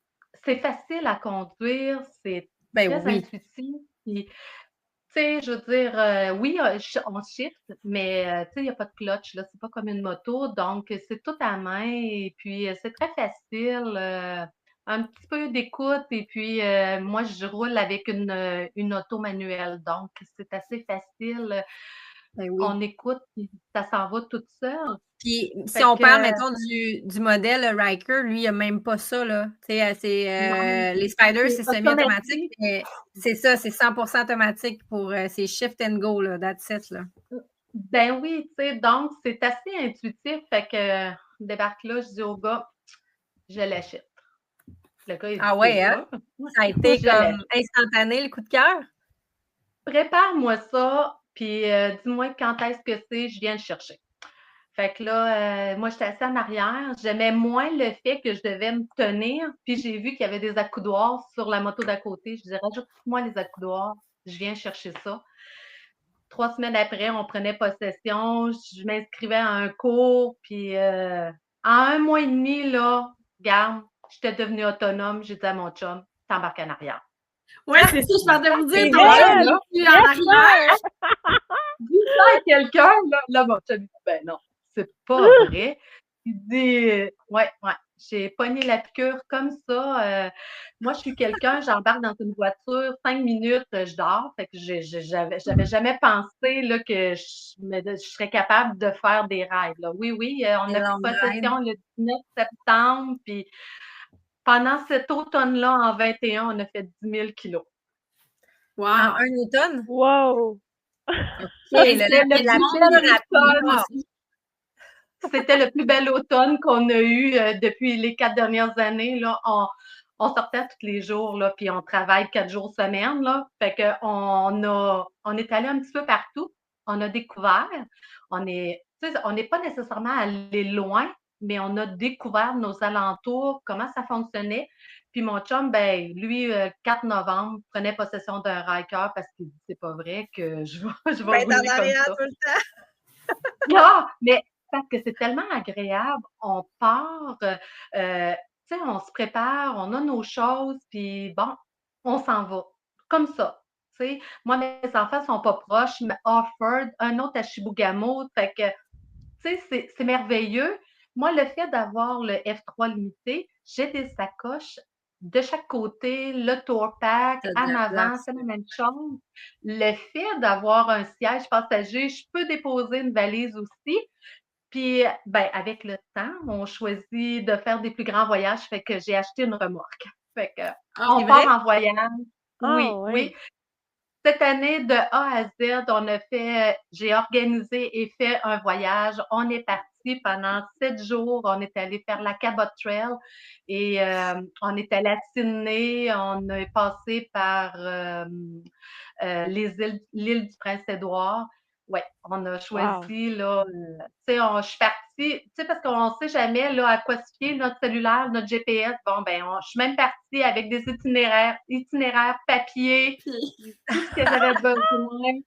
c'est facile à conduire, c'est Ben très oui. intuitif. Puis, tu sais, je veux dire, oui, on shift, mais tu sais, il n'y a pas de clutch, là. C'est pas comme une moto, donc c'est tout à main et puis c'est très facile. Un petit peu d'écoute et puis moi, je roule avec une auto manuelle, donc c'est assez facile. Ben oui. On écoute, puis ça s'en va toute seule. Puis, si Fait on parle, que mettons, du modèle Riker, lui, il n'a même pas ça, là. Tu sais, non, les Spiders, c'est c'est semi-automatique, automatique. mais c'est ça, c'est 100% automatique pour ces shift and go, là, that's it, là. Ben oui, tu sais, donc c'est assez intuitif. Fait que débarque là, je dis au gars, je l'achète. Le gars, il dit, Ah c'est ouais, hein? sûr? Ça a été Je l'achète. comme instantané, le coup de cœur? Prépare-moi ça, puis dis-moi quand est-ce que c'est, je viens le chercher. Fait que là, moi, j'étais assise en arrière. J'aimais moins le fait que je devais me tenir. Puis j'ai vu qu'il y avait des accoudoirs sur la moto d'à côté. Je disais, rajoute-moi les accoudoirs, je viens chercher ça. 3 semaines après, on prenait possession. Je m'inscrivais à un cours. Puis en 1 mois et demi, là, regarde, j'étais devenue autonome. J'ai dit à mon chum, t'embarques en arrière. Oui, c'est ça, je partais vous dire, C'est ton vrai, chum, là. il est en arrière. Dis ça à quelqu'un, là, mon chum dit, ben non, c'est pas vrai. Il dit, ouais, j'ai pogné la piqûre comme ça. Moi, je suis quelqu'un, j'embarque dans une voiture, 5 minutes, je dors. Fait que j'avais jamais pensé là, que je serais capable de faire des rêves. Là. Oui, on des a pris longues rides. possession le 19 septembre, puis pendant cet automne-là, en 21, on a fait 10 000 kilos. En Wow. un automne? Wow! OK, C'était là, le c'est la plus plus bel rapide. automne. C'était le plus bel automne qu'on a eu depuis les 4 dernières années. Là. On sortait tous les jours, là, puis on travaille 4 jours semaine. Là. Fait on est allé un petit peu partout. On a découvert. On n'est pas nécessairement allé loin, mais on a découvert nos alentours, comment ça fonctionnait. Puis mon chum, ben, lui, 4 novembre, prenait possession d'un Ryker parce qu'il dit c'est pas vrai que je vais Ben, t'es en rouler comme arrière ça. tout le temps. Non, mais parce que c'est tellement agréable. On part, tu sais, on se prépare, on a nos choses, puis bon, on s'en va. Comme ça. Tu sais, moi, mes enfants sont pas proches, mais Offord, un autre à Chibougamau. Fait que, tu sais, c'est merveilleux. Moi, le fait d'avoir le F3 limité, j'ai des sacoches de chaque côté, le tour pack, T'as de en la avant, place. c'est la même chose. Le fait d'avoir un siège passager, je peux déposer une valise aussi. Puis, ben, avec le temps, on choisit de faire des plus grands voyages, fait que j'ai acheté une remorque. Fait que, Ah, C'est on vrai? part en voyage. Ah, Oui, ouais. oui. Cette année, de A à Z, j'ai organisé et fait un voyage. On est parti pendant 7 jours. On est allé faire la Cabot Trail et on est allé à Sydney. On est passé par l'île du Prince-Édouard. Ouais, on a Wow. choisi, là, tu sais, je suis partie, tu sais, parce qu'on ne sait jamais, là, à quoi se fier, notre cellulaire, notre GPS. Bon, ben, je suis même partie avec des itinéraires papier, puis- tout ce que j'avais besoin. Ouais,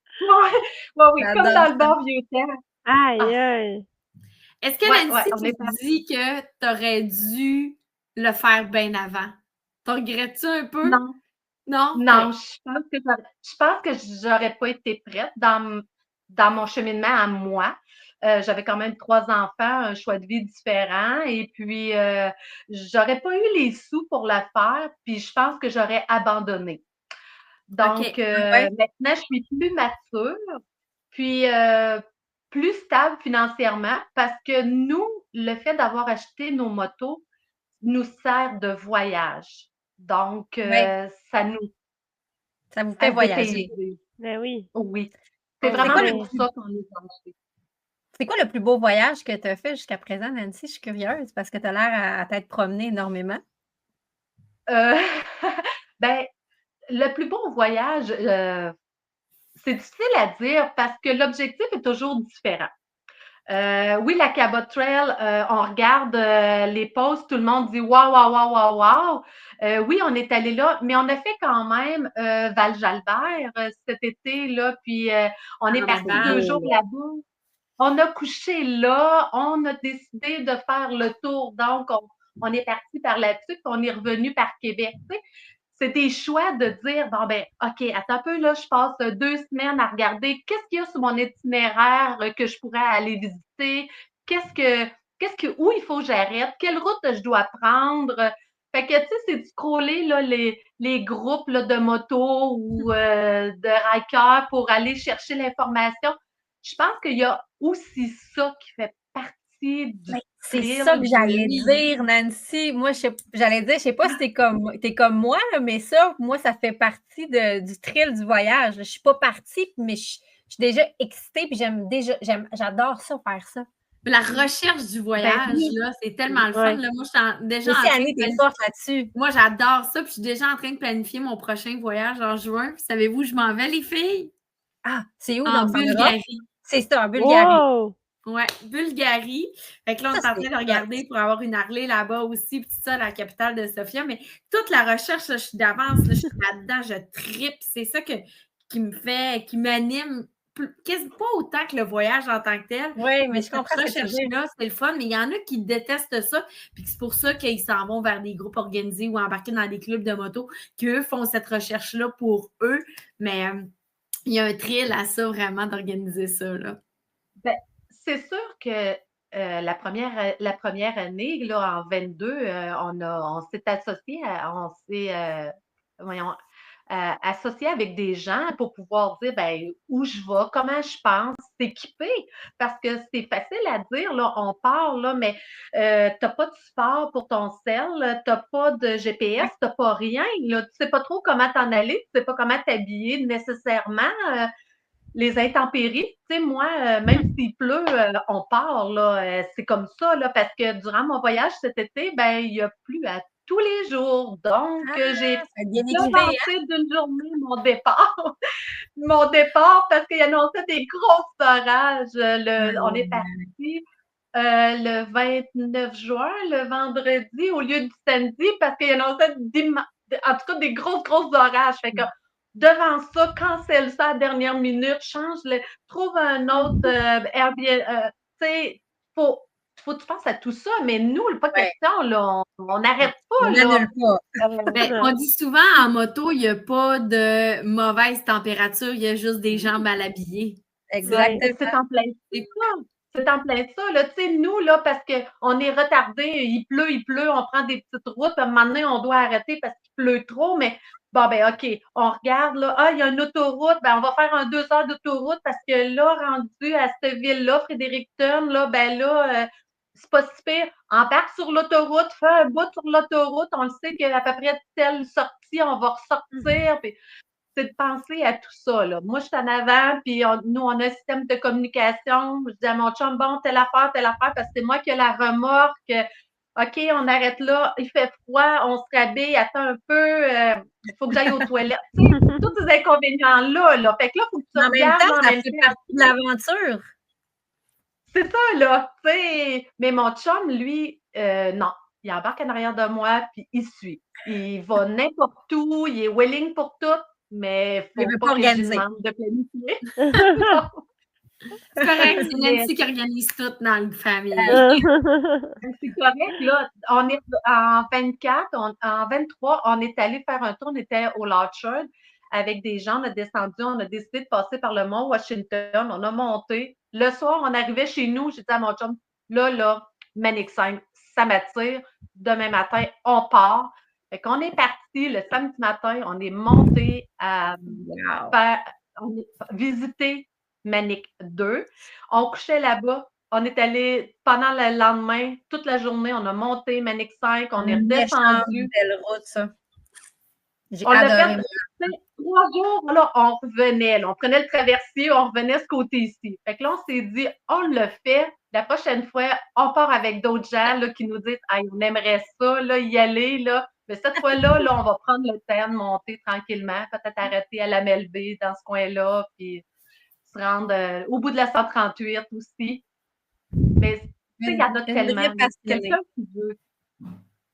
ouais, oui, comme J'adore dans le ça. bon vieux temps. Aïe, Ah, aïe. Est-ce que ouais, ouais, Nancy, on tu est te parti. dis que tu aurais dû le faire bien avant? Tu regrettes-tu un peu? Non, Non? OK. non, je pense que j'aurais pas été prête dans mon cheminement à moi. J'avais quand même 3 enfants, un choix de vie différent, et puis j'aurais pas eu les sous pour le faire, puis je pense que j'aurais abandonné. Donc OK. Ouais. maintenant, je suis plus mature, puis plus stable financièrement, parce que nous, le fait d'avoir acheté nos motos nous sert de voyage. Donc, Ouais. ça nous Ça vous fait à se voyager. dépayser. Ben oui. Oui. C'est On C'est vraiment quoi dirait. le pour ça qu'on est acheté. c'est quoi le plus beau voyage que tu as fait jusqu'à présent, Nancy? Je suis curieuse parce que tu as l'air à t'être promenée énormément. Euh, ben, le plus beau voyage, c'est difficile à dire parce que l'objectif est toujours différent. Oui, la Cabot Trail, on regarde les posts, tout le monde dit waouh, waouh, waouh, waouh, waouh. Oui, on est allé là, mais on a fait quand même Val-Jalbert cet été, là, puis on est En parti avant. 2 jours là-bas. On a couché là, on a décidé de faire le tour, donc on est parti par là-dessus, puis on est revenu par Québec. Tu sais, c'est des choix de dire, bon, ben, OK, attends un peu, là, je passe 2 semaines à regarder qu'est-ce qu'il y a sur mon itinéraire que je pourrais aller visiter, où il faut que j'arrête, quelle route je dois prendre. Fait que, tu sais, c'est de scroller là, les groupes là, de motos ou de hikers pour aller chercher l'information. Je pense qu'il y a aussi ça qui fait partie du Ben, c'est ça thrill. que j'allais Oui. dire, Nancy. Moi, j'allais dire, je sais pas si t'es comme moi, là, mais ça, moi, ça fait partie du thrill du voyage. Je suis pas partie, mais je suis déjà excitée, puis j'adore ça, faire ça. La recherche du Ben voyage, oui, là, c'est tellement le fun. Ouais. Là. Moi, je suis déjà Aussi, en train Annie, de t'es planifier. forte là-dessus. Moi, j'adore ça, puis je suis déjà en train de planifier mon prochain voyage en juin. Puis savez-vous où je m'en vais, les filles? Ah, c'est où En donc? C'est en Europe? Bulgarie. C'est ça, en Bulgarie. Wow! Ouais, Bulgarie. Fait que là, on Ça, est en c'est train de hot. regarder pour avoir une Harley là-bas aussi, puis tout ça, la capitale de Sofia. Mais toute la recherche, là, je suis d'avance, là, je suis là-dedans, je tripe. C'est ça qui me fait, qui m'anime, quasi pas autant que le voyage en tant que tel. Oui, mais Mais je cette comprends ce que tu veux dire. recherche-là, c'est le fun. Mais il y en a qui détestent ça, puis c'est pour ça qu'ils s'en vont vers des groupes organisés ou embarqués dans des clubs de moto, qu'eux font cette recherche-là pour eux. Mais il y a un thrill à ça, vraiment, d'organiser ça, là. Ben, c'est sûr que la première année, là, en 22, on s'est voyons, associé avec des gens pour pouvoir dire ben, où je vais, comment je pense, s'équiper. Parce que c'est facile à dire, là, on part, là, mais tu n'as pas de support pour ton cell, tu n'as pas de GPS, tu n'as pas rien. Là, tu ne sais pas trop comment t'en aller, tu ne sais pas comment t'habiller nécessairement. Les intempéries, tu sais, moi, même s'il pleut, on part, là, c'est comme ça, là, parce que durant mon voyage cet été, ben, il y a plu à tous les jours. Donc, Ah, j'ai ça a bien équipé, hein? devancé d'une journée mon départ. Mon départ, parce qu'il annonçait des gros orages. On est parti le 29 juin, le vendredi, au lieu du samedi, parce qu'il annonçait en tout cas des grosses orages. Fait que devant ça, cancelle ça à la dernière minute, trouve un autre Airbnb. Tu sais, faut que tu penses à tout ça, mais nous, pas Ouais. question, là, on n'arrête On pas, là. n'annule pas. Ben, on dit souvent en moto, il n'y a pas de mauvaise température, il y a juste des gens mal habillés. Exactement. C'est en plein ça. C'est en plein ça, là. Tu sais, nous, là, parce qu'on est retardés, il pleut, on prend des petites routes, à un moment donné, on doit arrêter parce qu'il pleut trop, mais bon, ben, OK, on regarde, là, il y a une autoroute, ben, on va faire un 2 heures d'autoroute parce que là, rendu à cette ville-là, Fredericton, là, ben là, c'est pas si pire. Embarque sur l'autoroute, fais un bout sur l'autoroute, on le sait qu'à peu près telle sortie, on va ressortir, puis c'est de penser à tout ça, là. Moi, je suis en avant, puis nous, on a un système de communication. Je dis à mon chum, bon, telle affaire, parce que c'est moi qui ai la remorque. OK, on arrête là, il fait froid, on se rhabille, attends un peu, il faut que j'aille aux toilettes. Tu sais, tous ces inconvénients-là, là. Fait que là, il faut que tu En même regardes temps, en ça même fait temps. partie de l'aventure. C'est ça, là. Tu sais, mais mon chum, lui, non. Il embarque en arrière de moi, puis il suit. Il va n'importe où, il est willing pour tout, mais Il faut veut pas pas que je lui organiser. demande de planifier. C'est correct, c'est Nancy qui organise tout dans la famille. C'est correct, là. On est en 24, en 23, on est allé faire un tour, on était au Lodge avec des gens, on a descendu, on a décidé de passer par le mont Washington, on a monté. Le soir, on arrivait chez nous, j'ai dit à mon chum, là, Manic 5, ça m'attire. Demain matin, on part. Fait qu'on est parti le samedi matin, on est monté à visiter Manic 2. On couchait là-bas. On est allé pendant le lendemain, toute la journée, on a monté Manic 5, on est redescendu. Belle route, ça. J'ai On l'a adoré. fait 3 jours, là, on revenait. Là, on prenait le traversier, on revenait ce côté-ci. Fait que là, on s'est dit, on le fait. La prochaine fois, on part avec d'autres gens là, qui nous disent, hey, on aimerait ça, là, y aller. Là. Mais cette fois-là, là, on va prendre le temps de monter tranquillement, peut-être arrêter à la Melville dans ce coin-là, puis se rendre au bout de la 138 aussi. Mais tu sais, il y en a tellement. Quelqu'un qui veut.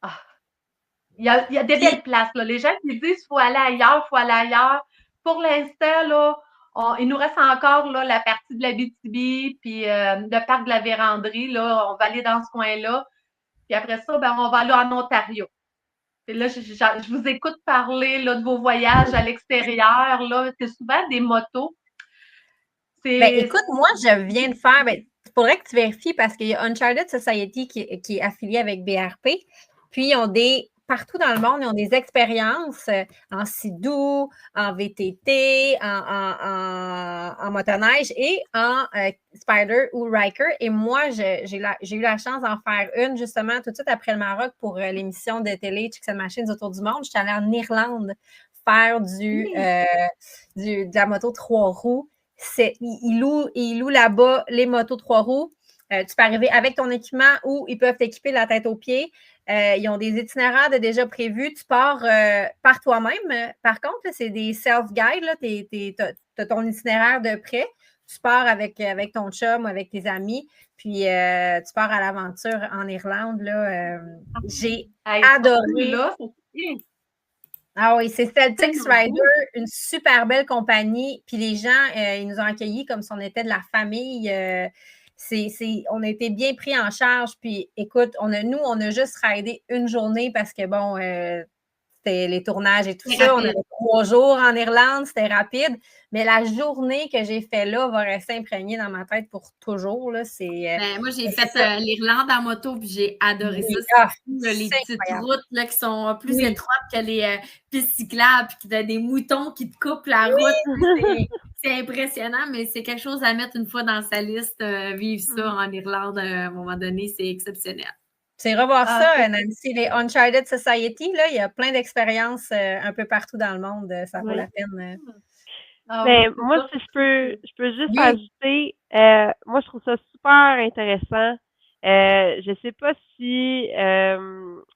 Ah. Il y a des belles places. Là. Les gens qui disent qu'il faut aller ailleurs. Pour l'instant, là, il nous reste encore là, la partie de la BTB, puis le parc de la Vérandrie. Là, on va aller dans ce coin-là. Puis après ça, ben, on va aller en Ontario. Et là, je vous écoute parler là, de vos voyages à l'extérieur. C'est souvent des motos. Ben, écoute, moi, je viens de faire. Ben, il faudrait que tu vérifies parce qu'il y a Uncharted Society qui est affilié avec BRP. Puis, ils ont partout dans le monde, ils ont des expériences en Sea-Doo, en VTT, en motoneige et en Spider ou Riker. Et moi, j'ai eu la chance d'en faire une justement tout de suite après le Maroc pour l'émission de télé Chicks and Machines autour du monde. J'étais allée en Irlande faire de la moto 3 roues. Ils louent là-bas les motos 3 roues. Tu peux arriver avec ton équipement ou ils peuvent t'équiper de la tête aux pieds. Ils ont des itinéraires déjà prévus. Tu pars par toi-même. Par contre, là, c'est des self-guides. Tu as ton itinéraire de près. Tu pars avec ton chum ou avec tes amis. Puis, tu pars à l'aventure en Irlande. Là, j'ai adoré. Ah oui, c'est Celtic Rider, une super belle compagnie. Puis les gens, ils nous ont accueillis comme si on était de la famille. On a été bien pris en charge. Puis écoute, on a juste raidé une journée parce que bon, c'était les tournages et tout ça. On avait 3 jours en Irlande, c'était rapide. Mais la journée que j'ai fait là va rester imprégnée dans ma tête pour toujours. Là, moi, j'ai fait l'Irlande en moto puis j'ai adoré ça. C'est les petites routes là, qui sont plus étroites que les pistes cyclables puis qui ont des moutons qui te coupent la route. C'est impressionnant, mais c'est quelque chose à mettre une fois dans sa liste. Vivre ça en Irlande à un moment donné, c'est exceptionnel. C'est revoir ça, Nancy. Les Uncharted Society, là, il y a plein d'expériences un peu partout dans le monde. Ça vaut la peine. Moi, si je peux juste ajouter, moi, je trouve ça super intéressant. Je sais pas si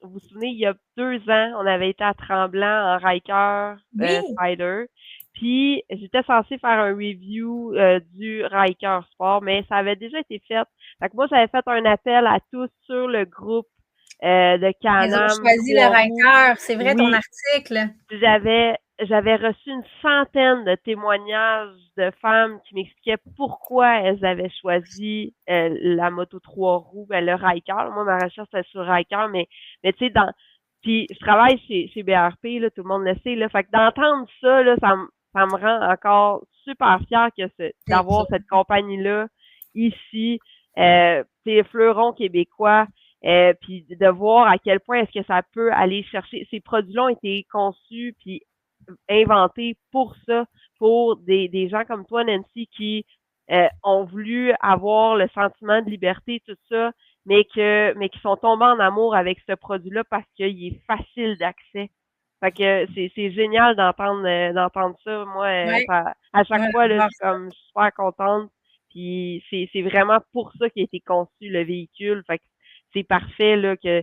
vous vous souvenez, il y a 2 ans, on avait été à Tremblant en Riker Spider. Puis, j'étais censée faire un review du Riker Sport, mais ça avait déjà été fait. Fait que moi, j'avais fait un appel à tous sur le groupe de Can-Am. Ils ont choisi le Riker, c'est vrai, ton article. j'avais reçu une centaine de témoignages de femmes qui m'expliquaient pourquoi elles avaient choisi la moto 3 roues, le Ryker. Moi, ma recherche c'était sur Ryker, mais tu sais, puis je travaille chez BRP, là, tout le monde le sait, là. Fait que d'entendre ça, là, ça me rend encore super fière d'avoir cette compagnie-là ici, c'est Fleuron québécois, puis de voir à quel point est-ce que ça peut aller chercher. Ces produits-là ont été conçus puis inventés pour ça, pour des gens comme toi, Nancy, qui ont voulu avoir le sentiment de liberté, tout ça, mais qui sont tombés en amour avec ce produit-là parce qu'il est facile d'accès. Fait que c'est génial d'entendre ça. Moi, à chaque fois, là, je suis super contente. Puis c'est vraiment pour ça qu'a été conçu le véhicule. Fait que c'est parfait là que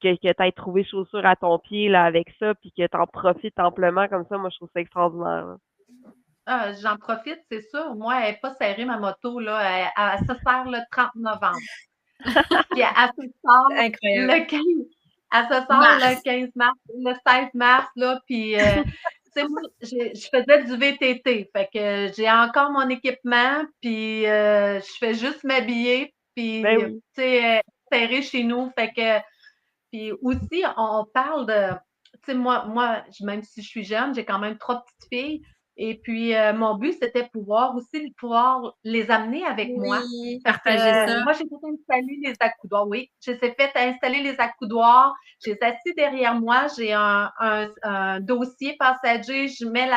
tu aies trouvé chaussure à ton pied là avec ça, puis que tu en profites amplement comme ça. Moi, je trouve ça extraordinaire. Là. Ah, j'en profite, c'est sûr. Moi, elle n'est pas serrée, ma moto. Là. Elle se sert le 30 novembre. Puis elle se sort le 15. Elle se sort le 15 mars, le 16 mars, là, puis tu sais, moi, je faisais du VTT, fait que j'ai encore mon équipement, puis je fais juste m'habiller, puis tu sais, serré chez nous, fait que, puis aussi, on parle de, tu sais, moi, même si je suis jeune, j'ai quand même 3 petites filles, et puis mon but, c'était pouvoir les amener avec moi. Partager ça. Moi, j'ai fait installer les accoudoirs. Oui, j'ai fait installer les accoudoirs. J'ai assis derrière moi. J'ai un dossier passager. Je mets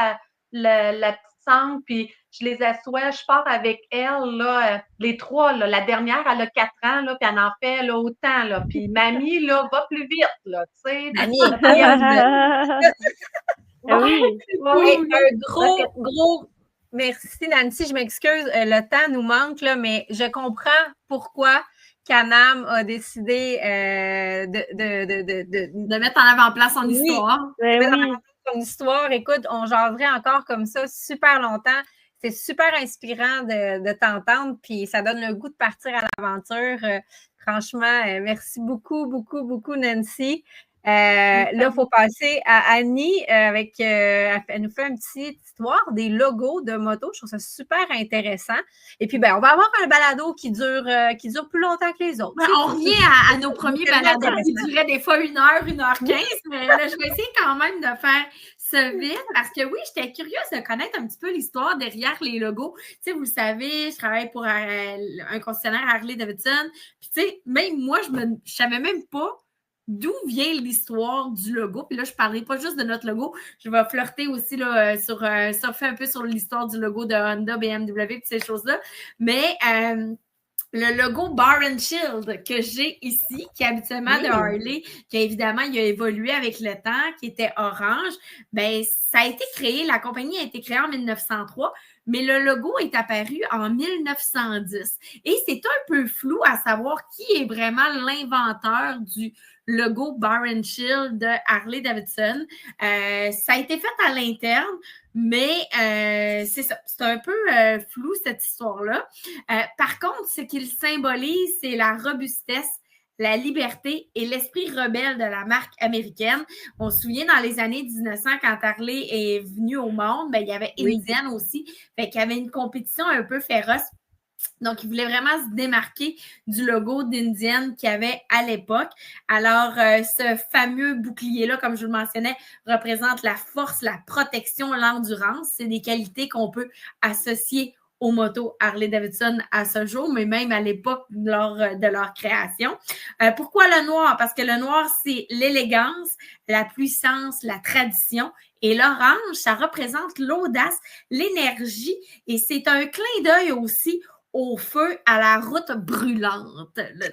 la petite sangle, puis je les assois. Je pars avec elle, là, les 3. Là. La dernière, elle a 4 ans, là, puis elle en fait là, autant. Là. Puis mamie, là, va plus vite. Là, tu sais. Mamie, oui. Un gros merci, Nancy. Je m'excuse, le temps nous manque, là, mais je comprends pourquoi Canam a décidé de mettre en avant-plan son histoire. Son histoire. Écoute, on jaserait encore comme ça super longtemps. C'est super inspirant de t'entendre, puis ça donne le goût de partir à l'aventure. Franchement, merci beaucoup, beaucoup, beaucoup, Nancy. Là, il faut passer à Annie elle nous fait une petite histoire des logos de moto. Je trouve ça super intéressant. Et puis, on va avoir un balado qui dure plus longtemps que les autres. On revient à nos premiers balados qui duraient des fois 1 heure, 1h15, mais là, je vais essayer quand même de faire ça vite parce que oui, j'étais curieuse de connaître un petit peu l'histoire derrière les logos. Tu sais, vous le savez, je travaille pour un concessionnaire Harley-Davidson. Puis, tu sais, même moi, je savais même pas d'où vient l'histoire du logo. Puis là, je ne parlerai pas juste de notre logo. Je vais flirter aussi là, surfer un peu sur l'histoire du logo de Honda, BMW et ces choses-là. Mais le logo Bar and Shield que j'ai ici, qui est habituellement de Harley, qui évidemment, il a évolué avec le temps, qui était orange, ça a été créé, la compagnie a été créée en 1903, mais le logo est apparu en 1910. Et c'est un peu flou à savoir qui est vraiment l'inventeur du logo Bar and Shield de Harley-Davidson. Ça a été fait à l'interne, mais c'est ça, c'est un peu flou cette histoire-là. Par contre, ce qu'il symbolise, c'est la robustesse, la liberté et l'esprit rebelle de la marque américaine. On se souvient dans les années 1900, quand Harley est venu au monde, il y avait Indian aussi, fait qu'il y avait une compétition un peu féroce. Donc, il voulait vraiment se démarquer du logo d'Indian qu'il y avait à l'époque. Alors, ce fameux bouclier-là, comme je vous le mentionnais, représente la force, la protection, l'endurance. C'est des qualités qu'on peut associer aux motos Harley-Davidson à ce jour, mais même à l'époque lors de leur création. Pourquoi le noir? Parce que le noir, c'est l'élégance, la puissance, la tradition. Et l'orange, ça représente l'audace, l'énergie. Et c'est un clin d'œil aussi au feu à la route brûlante. Là,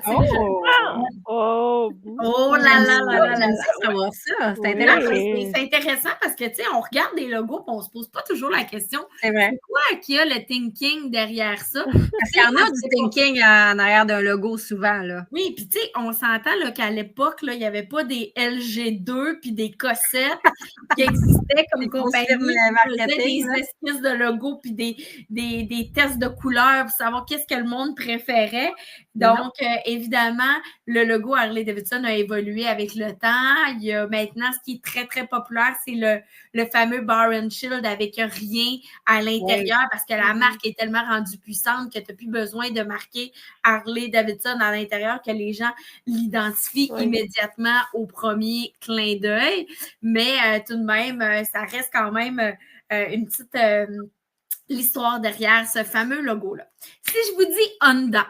oh là là là là là. Savoir ça. C'est intéressant. C'est intéressant parce que, tu sais, on regarde des logos et on se pose pas toujours la question. C'est quoi qu'il y a le thinking derrière ça? Parce qu'il y en a du thinking en arrière d'un logo souvent, là. Oui, puis tu sais, on s'entend là, qu'à l'époque, là, il n'y avait pas des LG2 puis des Cossettes qui existaient comme compagnie qui faisaient des esquisses de logos puis des tests de couleurs pour savoir qu'est-ce que le monde préférait. Non. Donc, évidemment, le logo Harley-Davidson a évolué avec le temps. Il y a maintenant, ce qui est très, très populaire, c'est le fameux Bar and Shield avec rien à l'intérieur parce que la marque est tellement rendue puissante que tu n'as plus besoin de marquer Harley-Davidson à l'intérieur que les gens l'identifient immédiatement au premier clin d'œil. Mais tout de même, ça reste quand même une petite l'histoire derrière ce fameux logo-là. Si je vous dis Honda,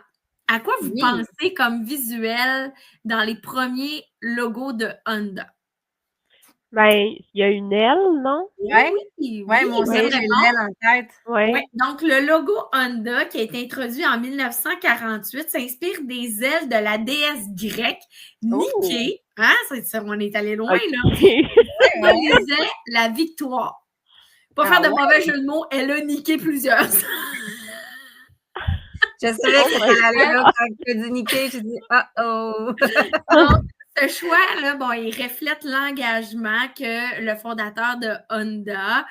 à quoi vous pensez comme visuel dans les premiers logos de Honda? Ben, il y a une aile, non? Oui, moi aussi, j'ai une aile en tête. Ouais. Donc, le logo Honda, qui a été introduit en 1948, s'inspire des ailes de la déesse grecque Nike. Hein? On est allé loin, là. Qui symbolisait la victoire. Pas faire de mauvais jeu de mots, elle a niqué plusieurs. Je savais que c'était là quand tu as dit niquer, je dis oh. Donc, ce choix-là, bon, il reflète l'engagement que le fondateur de Honda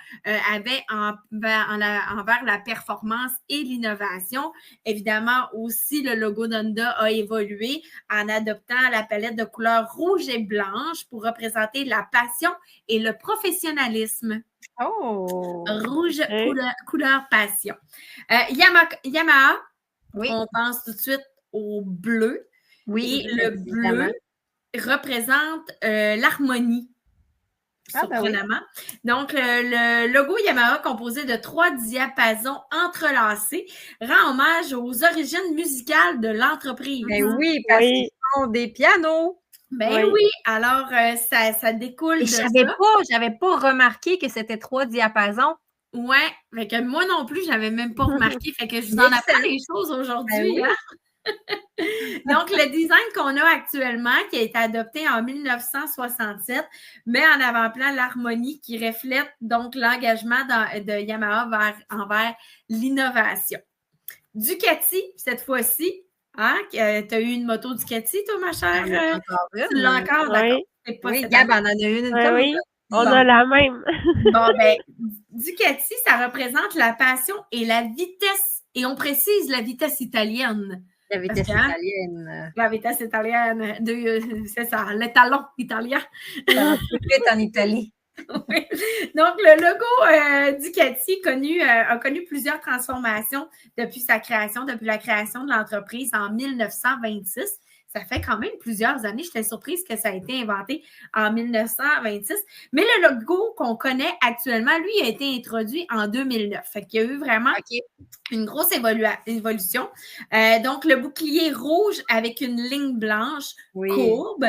avait envers la performance et l'innovation. Évidemment, aussi, le logo d'Honda a évolué en adoptant la palette de couleurs rouge et blanche pour représenter la passion et le professionnalisme. Oh! Rouge, couleur passion. Yamaha, on pense tout de suite au bleu. Oui, et le bleu représente l'harmonie, surprenamment. Donc, le logo Yamaha, composé de 3 diapasons entrelacés, rend hommage aux origines musicales de l'entreprise. Ben oui, parce qu'ils font des pianos. Ben oui, alors ça découle de ça. J'avais pas remarqué que c'était 3 diapasons. Ouais, fait que moi non plus, j'avais même pas remarqué. Fait que je vous en apprends les choses aujourd'hui. Ben Donc, le design qu'on a actuellement, qui a été adopté en 1967, met en avant-plan l'harmonie qui reflète donc l'engagement de Yamaha envers l'innovation. Ducati, cette fois-ci, hein, tu as eu une moto Ducati, toi, ma chère? Tu l'as encore, d'accord? Oui, Gab en a une. Oui, on a la même. Bon, ben, Ducati, ça représente la passion et la vitesse. Et on précise la vitesse italienne. La vitesse italienne. La vitesse italienne, c'est ça, l'étalon italien. Ça va plus vite en Italie. Oui. Donc, le logo Ducati a connu plusieurs transformations depuis la création de l'entreprise en 1926. Ça fait quand même plusieurs années. J'étais surprise que ça a été inventé en 1926. Mais le logo qu'on connaît actuellement, lui, a été introduit en 2009. Fait qu'il y a eu vraiment une grosse évolution. Donc, le bouclier rouge avec une ligne blanche courbe,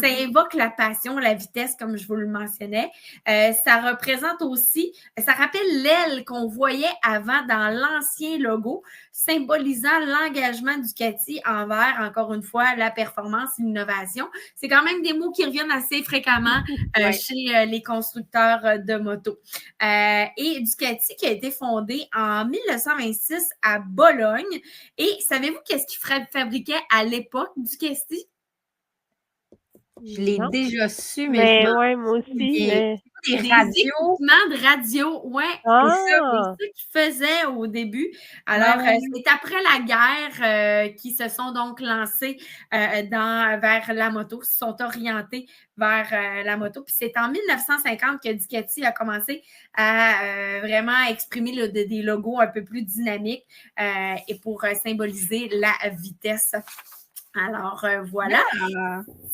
ça évoque la passion, la vitesse, comme je vous le mentionnais. Ça représente aussi, ça rappelle l'aile qu'on voyait avant dans l'ancien logo, symbolisant l'engagement du Ducati envers, encore une fois, la performance et l'innovation. C'est quand même des mots qui reviennent assez fréquemment chez les constructeurs de motos. Et Ducati qui a été fondé en 1926 à Bologne. Et savez-vous qu'est-ce qu'ils fabriquaient à l'époque, Ducati? Je l'ai déjà su, mais moi aussi. Des équipements de radio, c'est ça qu'ils faisaient au début. Alors, c'est après la guerre qu'ils se sont donc lancés vers la moto, se sont orientés vers la moto. Puis c'est en 1950 que Ducati a commencé à vraiment exprimer des logos un peu plus dynamiques et pour symboliser la vitesse. Alors, voilà.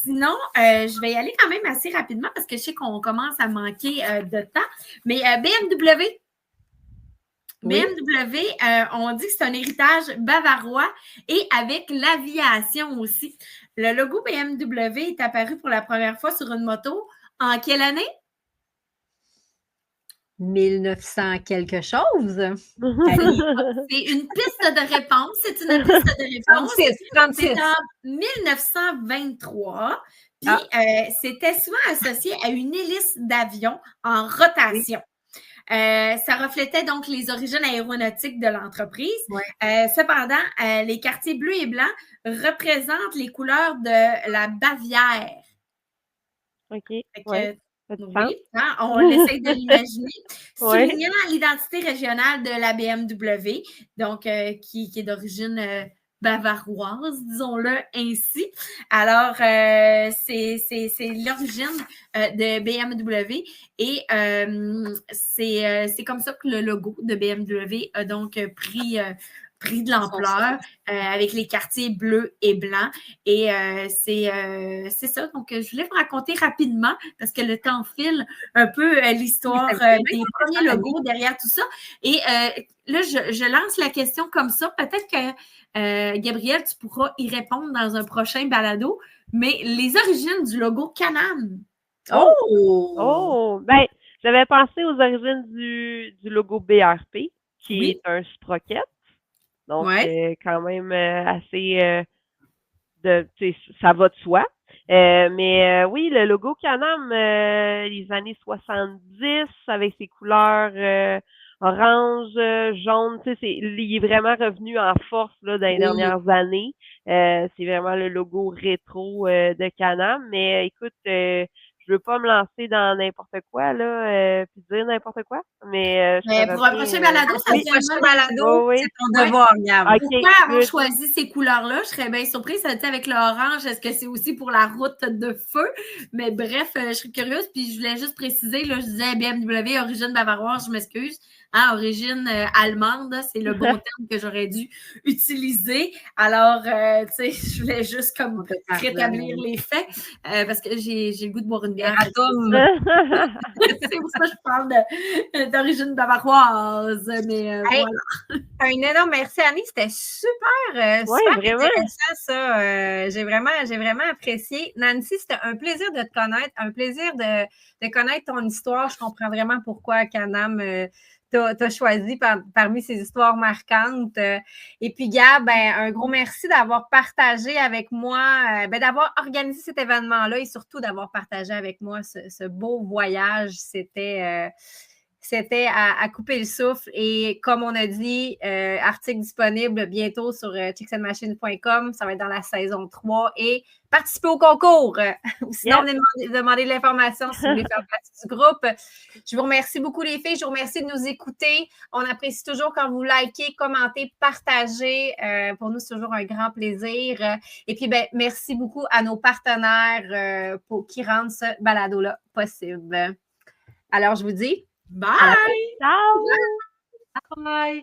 Sinon, je vais y aller quand même assez rapidement parce que je sais qu'on commence à manquer de temps. Mais BMW, on dit que c'est un héritage bavarois et avec l'aviation aussi. Le logo BMW est apparu pour la première fois sur une moto en quelle année? 1900 quelque chose. C'est une piste de réponse. C'est une piste de réponse. 36. C'est en 1923. Puis, c'était souvent associé à une hélice d'avion en rotation. Ça reflétait donc les origines aéronautiques de l'entreprise. Cependant, les quartiers bleus et blancs représentent les couleurs de la Bavière. Ça a du sens? Oui, hein, on essaye de l'imaginer. Ouais. Soulignant l'identité régionale de la BMW, donc qui est d'origine bavaroise, disons-le ainsi. Alors, c'est l'origine de BMW et c'est comme ça que le logo de BMW a donc pris de l'ampleur avec les quartiers bleus et blancs. Et c'est ça. Donc, je voulais vous raconter rapidement, parce que le temps file, un peu l'histoire des premiers logos derrière tout ça. Et là, je lance la question comme ça. Peut-être que, Gabrielle, tu pourras y répondre dans un prochain balado. Mais les origines du logo Can-Am. Oh! Ben, j'avais pensé aux origines du logo BRP, qui Oui. est un sprocket. Donc, Ouais. quand même assez ça va de soi. Mais oui, le logo Can-Am, les années 70, avec ses couleurs orange, jaune, il est vraiment revenu en force là, dans les dernières années. C'est vraiment le logo rétro de Can-Am. Mais écoute, je veux pas me lancer dans n'importe quoi, là, puis dire n'importe quoi. Mais je te Pour un reviens. prochain balado, ça Pour serait le prochain balado, Oui. c'est ton devoir, Gab. OK, Pourquoi avoir good. choisi ces couleurs-là? Je serais bien surprise. Ça dit avec l'orange, est-ce que c'est aussi pour la route de feu? Mais bref, je serais curieuse. Puis je voulais juste préciser, là, je disais BMW, origine bavaroise, je m'excuse. Hein, origine allemande, c'est le bon terme que j'aurais dû utiliser. Alors, tu sais, je voulais juste comme rétablir les faits parce que j'ai le goût de boire une bière. C'est pour ça que je parle d'origine bavaroise. Mais Hey, voilà. un énorme merci, Annie. C'était super, Ouais, super vraiment. intéressant, ça. J'ai vraiment apprécié. Nancy, c'était un plaisir de te connaître, un plaisir de connaître ton histoire. Je comprends vraiment pourquoi Can-Am t'as choisi parmi ces histoires marquantes. Et puis, Gab, un gros merci d'avoir partagé avec moi, d'avoir organisé cet événement-là et surtout d'avoir partagé avec moi ce beau voyage. C'était à couper le souffle. Et comme on a dit, article disponible bientôt sur chicksandmachines.com. Ça va être dans la saison 3. Et participez au concours. Sinon, venez demander de l'information si vous voulez faire partie du groupe. Je vous remercie beaucoup, les filles. Je vous remercie de nous écouter. On apprécie toujours quand vous likez, commentez, partagez. Pour nous, c'est toujours un grand plaisir. Et puis, merci beaucoup à nos partenaires qui rendent ce balado-là possible. Alors, je vous dis Bye! Ciao! Bye!